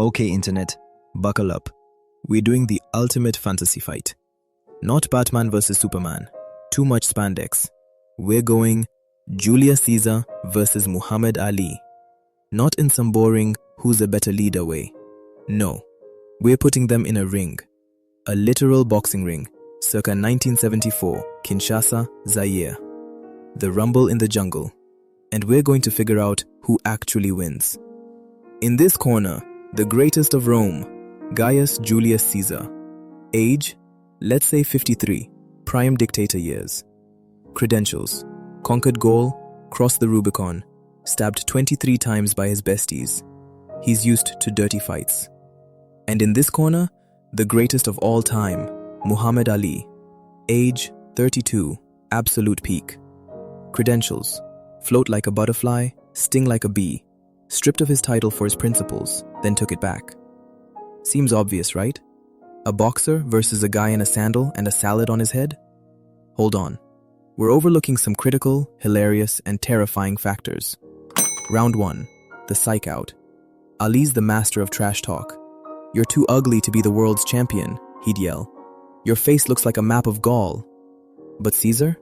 Okay, Internet, buckle up. We're doing the ultimate fantasy fight. Not Batman versus Superman. Too much spandex. We're going Julius Caesar versus Muhammad Ali. Not in some boring who's a better leader way. No, we're putting them in a ring. A literal boxing ring, circa 1974, Kinshasa, Zaire. The rumble in the jungle. And we're going to figure out who actually wins. In this corner, the greatest of Rome, Gaius Julius Caesar. Age, let's say 53, prime dictator years. Credentials, conquered Gaul, crossed the Rubicon, stabbed 23 times by his besties. He's used to dirty fights. And in this corner, the greatest of all time, Muhammad Ali. Age, 32, absolute peak. Credentials, float like a butterfly, sting like a bee, stripped of his title for his principles, then took it back. Seems obvious, right? A boxer versus a guy in a sandal and a salad on his head? Hold on. We're overlooking some critical, hilarious, and terrifying factors. Round 1. The psych-out. Ali's the master of trash talk. "You're too ugly to be the world's champion," he'd yell. "Your face looks like a map of Gaul." But Caesar?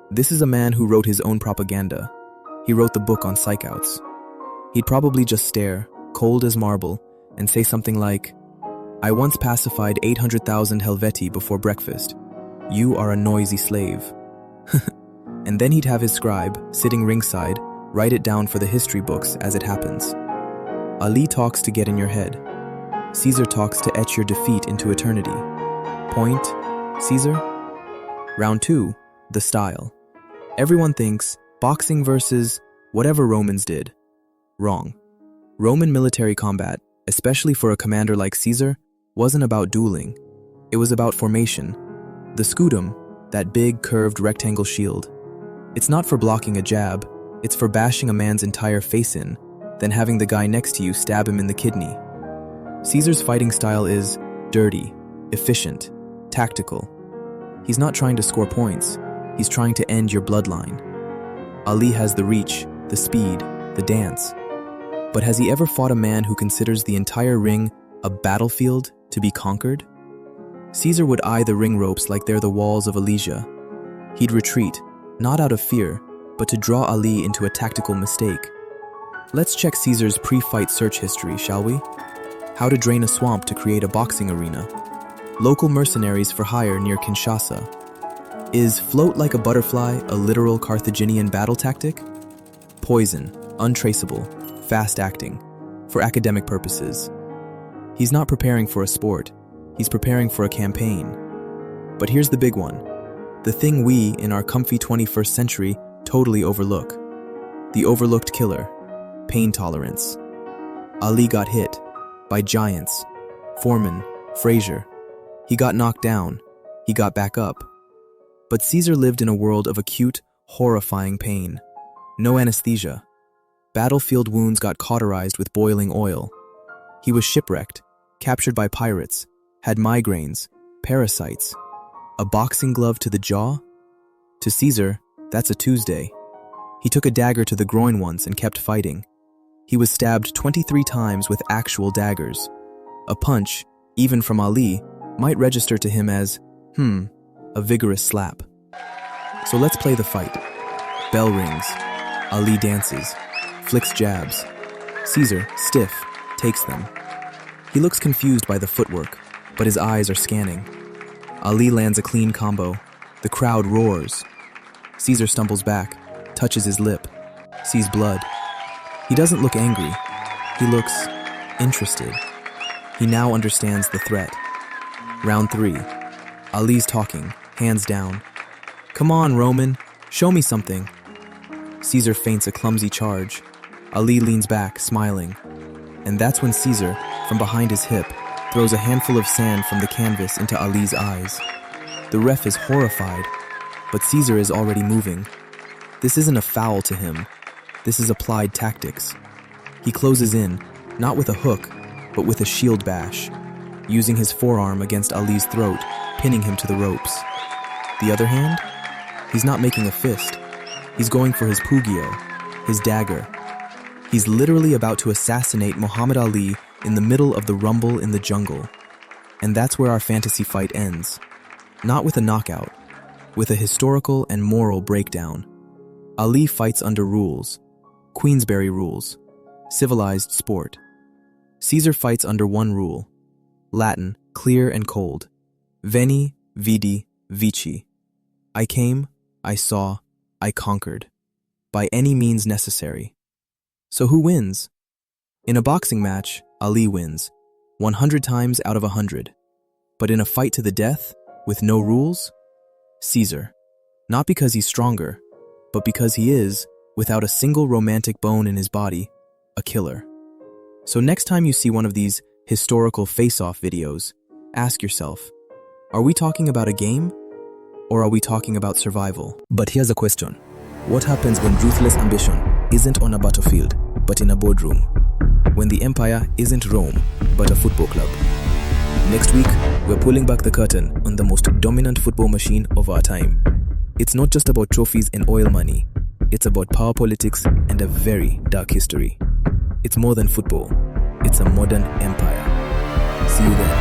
This is a man who wrote his own propaganda. He wrote the book on psych-outs. He'd probably just stare, cold as marble, and say something like, "I once pacified 800,000 Helveti before breakfast. You are a noisy slave." And then he'd have his scribe, sitting ringside, write it down for the history books as it happens. Ali talks to get in your head. Caesar talks to etch your defeat into eternity. Point, Caesar? Round 2, the style. Everyone thinks boxing versus whatever Romans did. Wrong. Roman military combat, especially for a commander like Caesar, wasn't about dueling. It was about formation. The scutum, that big curved rectangle shield. It's not for blocking a jab, it's for bashing a man's entire face in, then having the guy next to you stab him in the kidney. Caesar's fighting style is dirty, efficient, tactical. He's not trying to score points, he's trying to end your bloodline. Ali has the reach, the speed, the dance. But has he ever fought a man who considers the entire ring a battlefield to be conquered? Caesar would eye the ring ropes like they're the walls of Elysia. He'd retreat, not out of fear, but to draw Ali into a tactical mistake. Let's check Caesar's pre-fight search history, shall we? How to drain a swamp to create a boxing arena. Local mercenaries for hire near Kinshasa. Is float like a butterfly a literal Carthaginian battle tactic? Poison, untraceable, fast-acting, for academic purposes. He's not preparing for a sport, he's preparing for a campaign. But here's the big one, the thing we, in our comfy 21st century, totally overlook. The overlooked killer, pain tolerance. Ali got hit by giants, Foreman, Frazier. He got knocked down, he got back up. But Caesar lived in a world of acute, horrifying pain. No anesthesia. Battlefield wounds got cauterized with boiling oil. He was shipwrecked, captured by pirates, had migraines, parasites. A boxing glove to the jaw? To Caesar, that's a Tuesday. He took a dagger to the groin once and kept fighting. He was stabbed 23 times with actual daggers. A punch, even from Ali, might register to him as, a vigorous slap. So let's play the fight. Bell rings. Ali dances, flicks jabs. Caesar, stiff, takes them. He looks confused by the footwork, but his eyes are scanning. Ali lands a clean combo. The crowd roars. Caesar stumbles back, touches his lip, sees blood. He doesn't look angry. He looks interested. He now understands the threat. Round 3. Ali's talking, hands down. "Come on, Roman, show me something." Caesar feints a clumsy charge. Ali leans back, smiling. And that's when Caesar, from behind his hip, throws a handful of sand from the canvas into Ali's eyes. The ref is horrified, but Caesar is already moving. This isn't a foul to him. This is applied tactics. He closes in, not with a hook, but with a shield bash, using his forearm against Ali's throat, pinning him to the ropes. The other hand? He's not making a fist. He's going for his pugio, his dagger. He's literally about to assassinate Muhammad Ali in the middle of the rumble in the jungle. And that's where our fantasy fight ends. Not with a knockout, with a historical and moral breakdown. Ali fights under rules, Queensberry rules, civilized sport. Caesar fights under one rule, Latin, clear and cold. Veni, vidi, vici. I came, I saw, I conquered. By any means necessary. So who wins? In a boxing match, Ali wins, 100 times out of 100. But in a fight to the death, with no rules, Caesar. Not because he's stronger, but because he is, without a single romantic bone in his body, a killer. So next time you see one of these historical face-off videos, ask yourself, are we talking about a game? Or are we talking about survival? But here's a question. What happens when ruthless ambition isn't on a battlefield, but in a boardroom? When the empire isn't Rome, but a football club? Next week, we're pulling back the curtain on the most dominant football machine of our time. It's not just about trophies and oil money. It's about power politics and a very dark history. It's more than football. It's a modern empire. See you then.